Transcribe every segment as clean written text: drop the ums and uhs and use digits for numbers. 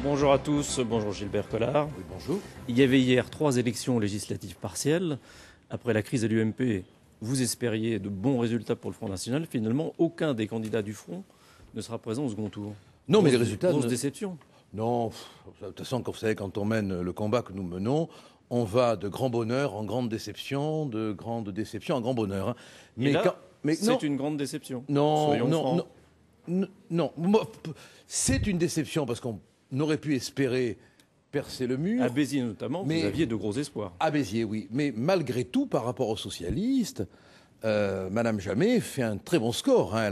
Bonjour à tous, bonjour Gilbert Collard. Oui, bonjour. Il y avait hier 3 élections législatives partielles. Après la crise de l'UMP, vous espériez de bons résultats pour le Front National. Finalement, aucun des candidats du Front ne sera présent au second tour. Non, mais les résultats... Grosse déception. Non, de toute façon, vous savez, quand on mène le combat que nous menons, on va de grand bonheur en grande déception, de grande déception en grand bonheur. Hein. Mais là, c'est une grande déception. Non, Soyons francs. non. C'est une déception parce qu'on aurait pu espérer percer le mur. À Béziers notamment, vous aviez de gros espoirs. À Béziers, oui. Mais malgré tout, par rapport aux socialistes, Madame Jamet fait un très bon score. Hein.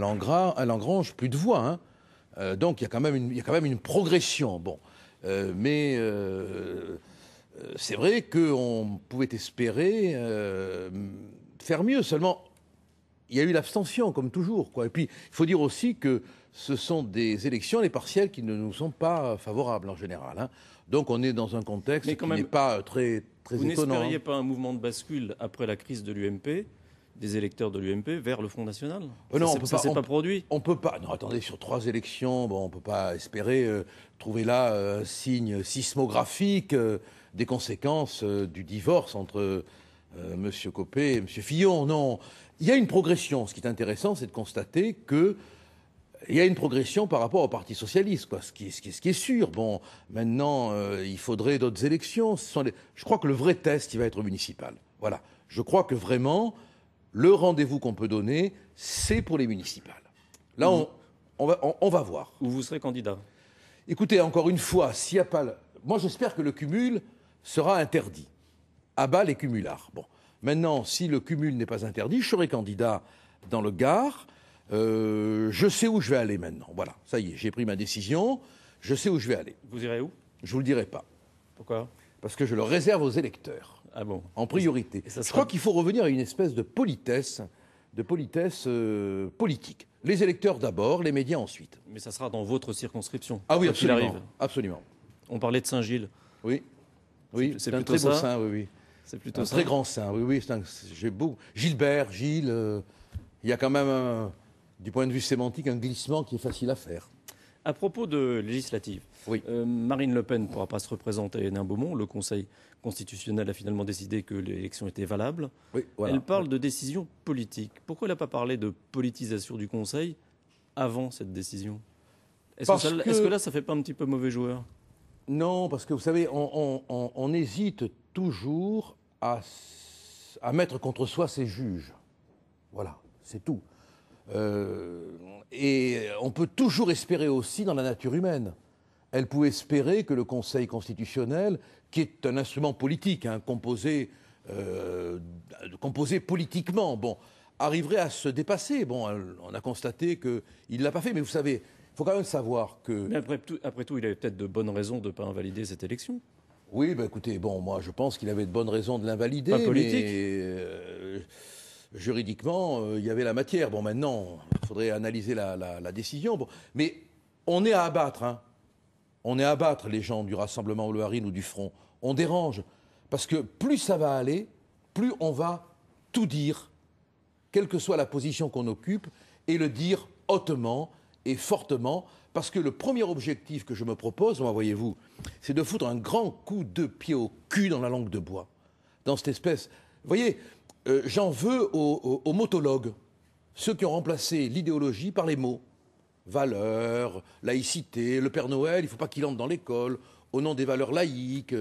Elle engrange plus de voix. Hein. Donc il y a quand même une progression. Bon, mais c'est vrai qu'on pouvait espérer faire mieux. Seulement, il y a eu l'abstention, comme toujours, quoi. Et puis, il faut dire aussi que ce sont des élections, les partielles, qui ne nous sont pas favorables en général. Hein. Donc, on est dans un contexte qui n'est pas très étonnant. Vous n'espériez pas un mouvement de bascule après la crise de l'UMP, des électeurs de l'UMP, vers le Front National? Non, ça s'est pas produit. On peut pas. Non, attendez, sur 3 élections, bon, on peut pas espérer trouver là un signe sismographique des conséquences du divorce entre M. Copé et M. Fillon. Non. Il y a une progression. Ce qui est intéressant, c'est de constater qu'il y a une progression par rapport au Parti socialiste, quoi. Ce qui est sûr. Bon, maintenant, il faudrait d'autres élections. Je crois que le vrai test, il va être municipal. Voilà. Je crois que vraiment, le rendez-vous qu'on peut donner, c'est pour les municipales. Là, on va voir. Où vous serez candidat? Écoutez, encore une fois, s'il n'y a pas... Moi, j'espère que le cumul sera interdit. À bas les cumulards. Bon. Maintenant, si le cumul n'est pas interdit, je serai candidat dans le Gard. Je sais où je vais aller maintenant. Voilà, ça y est, j'ai pris ma décision. Je sais où je vais aller. Vous irez où? Je ne vous le dirai pas. Pourquoi? Parce que je le réserve aux électeurs. Ah bon? En priorité. Je crois qu'il faut revenir à une espèce de politesse politique. Les électeurs d'abord, les médias ensuite. Mais ça sera dans votre circonscription. Ah oui, absolument. Arrive. Absolument. On parlait de Saint-Gilles. Oui. Oui, c'est un très beau saint, oui. C'est plutôt un très grand saint, oui. J'ai beau. Gilbert, Gilles, il y a quand même, du point de vue sémantique, un glissement qui est facile à faire. À propos de législative, oui. Marine Le Pen ne pourra pas se représenter à Hénin-Beaumont. Le Conseil constitutionnel a finalement décidé que l'élection était valable. Oui, voilà. Elle parle de décision politique. Pourquoi elle n'a pas parlé de politisation du Conseil avant cette décision? Est-ce que là, ça ne fait pas un petit peu mauvais joueur? Non, parce que vous savez, on hésite toujours à mettre contre soi ses juges. Voilà, c'est tout. Et on peut toujours espérer aussi dans la nature humaine. Elle pouvait espérer que le Conseil constitutionnel, qui est un instrument politique, hein, composé politiquement, bon, arriverait à se dépasser. Bon, on a constaté qu'il ne l'a pas fait, mais vous savez, il faut quand même savoir que... Mais après tout, il avait peut-être de bonnes raisons de ne pas invalider cette élection. Oui, ben écoutez, bon, moi je pense qu'il avait de bonnes raisons de l'invalider. Pas politique. Mais juridiquement, il y avait la matière. Bon, maintenant, il faudrait analyser la décision. Bon, mais on est à abattre, hein. On est à abattre les gens du Rassemblement Bleu Marine ou du Front. On dérange. Parce que plus ça va aller, plus on va tout dire, quelle que soit la position qu'on occupe, et le dire hautement et fortement, parce que le premier objectif que je me propose, moi, voyez-vous, c'est de foutre un grand coup de pied au cul dans la langue de bois. Dans cette espèce... Vous voyez, j'en veux aux motologues, ceux qui ont remplacé l'idéologie par les mots. Valeurs, laïcité, le Père Noël, il ne faut pas qu'il entre dans l'école, au nom des valeurs laïques.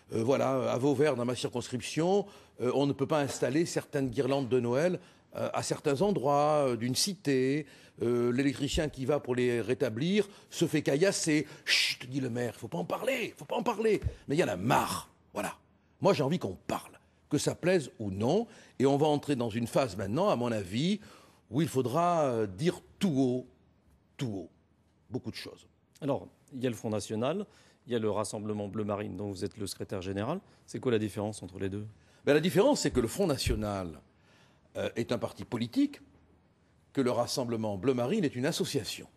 Voilà, à Vauvert, dans ma circonscription, on ne peut pas installer certaines guirlandes de Noël à certains endroits d'une cité. L'électricien qui va pour les rétablir se fait caillasser. Chut, dit le maire, il ne faut pas en parler, il faut pas en parler. Mais il y en a marre, voilà. Moi, j'ai envie qu'on parle, que ça plaise ou non. Et on va entrer dans une phase maintenant, à mon avis, où il faudra dire tout haut, beaucoup de choses. Alors, il y a le Front National, il y a le Rassemblement Bleu Marine dont vous êtes le secrétaire général. C'est quoi la différence entre les deux? La différence, c'est que le Front National est un parti politique, que le Rassemblement Bleu Marine est une association.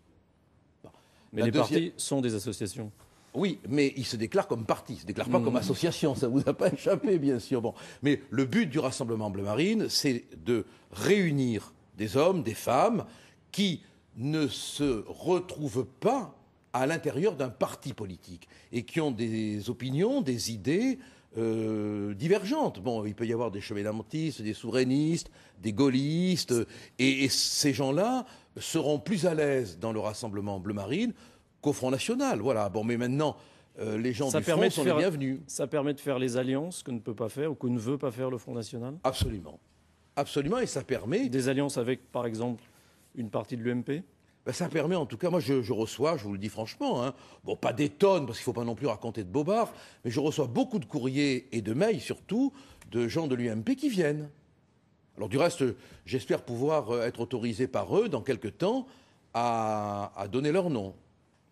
Bon. Mais les partis sont des associations. Oui, mais ils se déclarent comme parti, ils ne se déclarent pas comme association, ça ne vous a pas échappé, bien sûr. Bon. Mais le but du Rassemblement Bleu Marine, c'est de réunir des hommes, des femmes, qui ne se retrouvent pas à l'intérieur d'un parti politique et qui ont des opinions, des idées divergentes. Bon, il peut y avoir des chevènementistes, des souverainistes, des gaullistes, et ces gens-là seront plus à l'aise dans le Rassemblement Bleu Marine qu'au Front National. Voilà. Bon, mais maintenant, les gens du Front sont les bienvenus. Ça permet de faire les alliances que ne peut pas faire ou que ne veut pas faire le Front National? Absolument. Absolument, et ça permet... Des alliances avec, par exemple, une partie de l'UMP? Ben ça permet, en tout cas, moi je reçois, je vous le dis franchement, hein, bon, pas des tonnes, parce qu'il ne faut pas non plus raconter de bobards, mais je reçois beaucoup de courriers et de mails, surtout, de gens de l'UMP qui viennent. Alors du reste, j'espère pouvoir être autorisé par eux, dans quelques temps, à donner leur nom.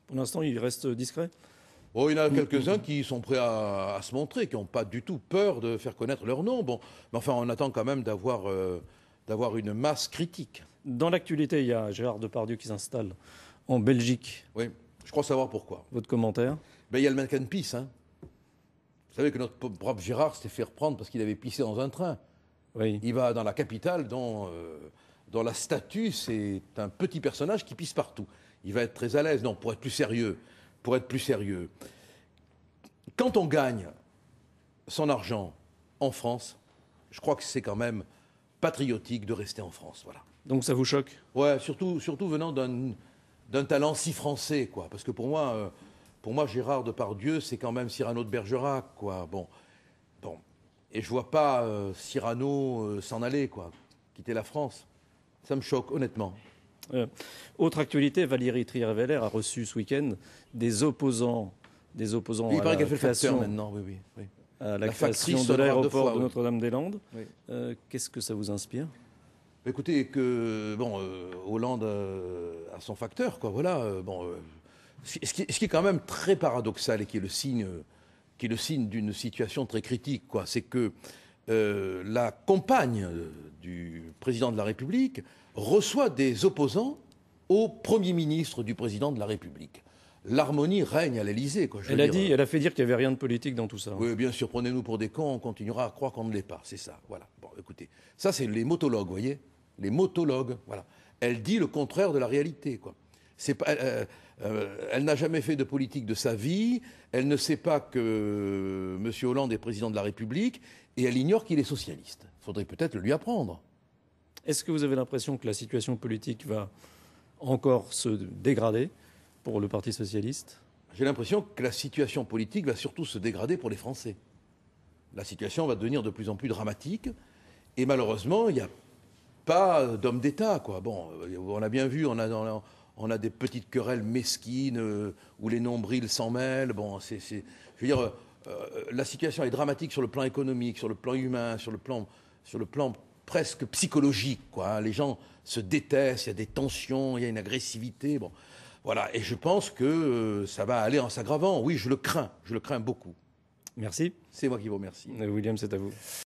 Pour l'instant, il reste discret? Bon, il y en a quelques-uns qui sont prêts à se montrer, qui n'ont pas du tout peur de faire connaître leur nom. Bon, mais enfin, on attend quand même d'avoir une masse critique. Dans l'actualité, il y a Gérard Depardieu qui s'installe en Belgique. Oui, je crois savoir pourquoi. Votre commentaire? Ben, il y a le mannequin de pisse. Hein. Vous savez que notre brave Gérard s'était fait reprendre parce qu'il avait pissé dans un train. Oui. Il va dans la capitale dont la statue, c'est un petit personnage qui pisse partout. Il va être très à l'aise. Non, pour être plus sérieux, quand on gagne son argent en France, je crois que c'est quand même patriotique de rester en France. Voilà. Donc ça vous choque? Ouais, surtout venant d'un talent si français, quoi. Parce que pour moi, Gérard Depardieu, c'est quand même Cyrano de Bergerac, quoi. Bon. Et je vois pas Cyrano s'en aller, quoi, quitter la France. Ça me choque, honnêtement. Autre actualité, Valérie Trierweiler a reçu ce week-end des opposants Il paraît qu'elle fait le facteur maintenant, oui. À la création de l'aéroport de Notre-Dame-des-Landes. Oui. Qu'est-ce que ça vous inspire? Écoutez, Hollande a son facteur, quoi. Voilà. Ce qui est quand même très paradoxal et qui est le signe d'une situation très critique, quoi, c'est que la compagne du président de la République reçoit des opposants au Premier ministre du président de la République. L'harmonie règne à l'Élysée. Elle a fait dire qu'il n'y avait rien de politique dans tout ça. Oui, bien sûr, prenez-nous pour des cons, on continuera à croire qu'on ne l'est pas, c'est ça. Voilà. Bon, écoutez, ça c'est les motologues, vous voyez, les motologues. Voilà. Elle dit le contraire de la réalité, quoi. Elle n'a jamais fait de politique de sa vie. Elle ne sait pas que M. Hollande est président de la République et elle ignore qu'il est socialiste. Il faudrait peut-être le lui apprendre. Est-ce que vous avez l'impression que la situation politique va encore se dégrader pour le Parti socialiste? J'ai l'impression que la situation politique va surtout se dégrader pour les Français. La situation va devenir de plus en plus dramatique et malheureusement, il n'y a pas d'homme d'État, quoi. Bon, on a bien vu, on a des petites querelles mesquines où les nombrils s'en mêlent. Bon, je veux dire, la situation est dramatique sur le plan économique, sur le plan humain, sur le plan presque psychologique, quoi. Hein. Les gens se détestent, il y a des tensions, il y a une agressivité. Bon, voilà. Et je pense que ça va aller en s'aggravant. Oui, je le crains beaucoup. Merci. C'est moi qui vous remercie. William, c'est à vous.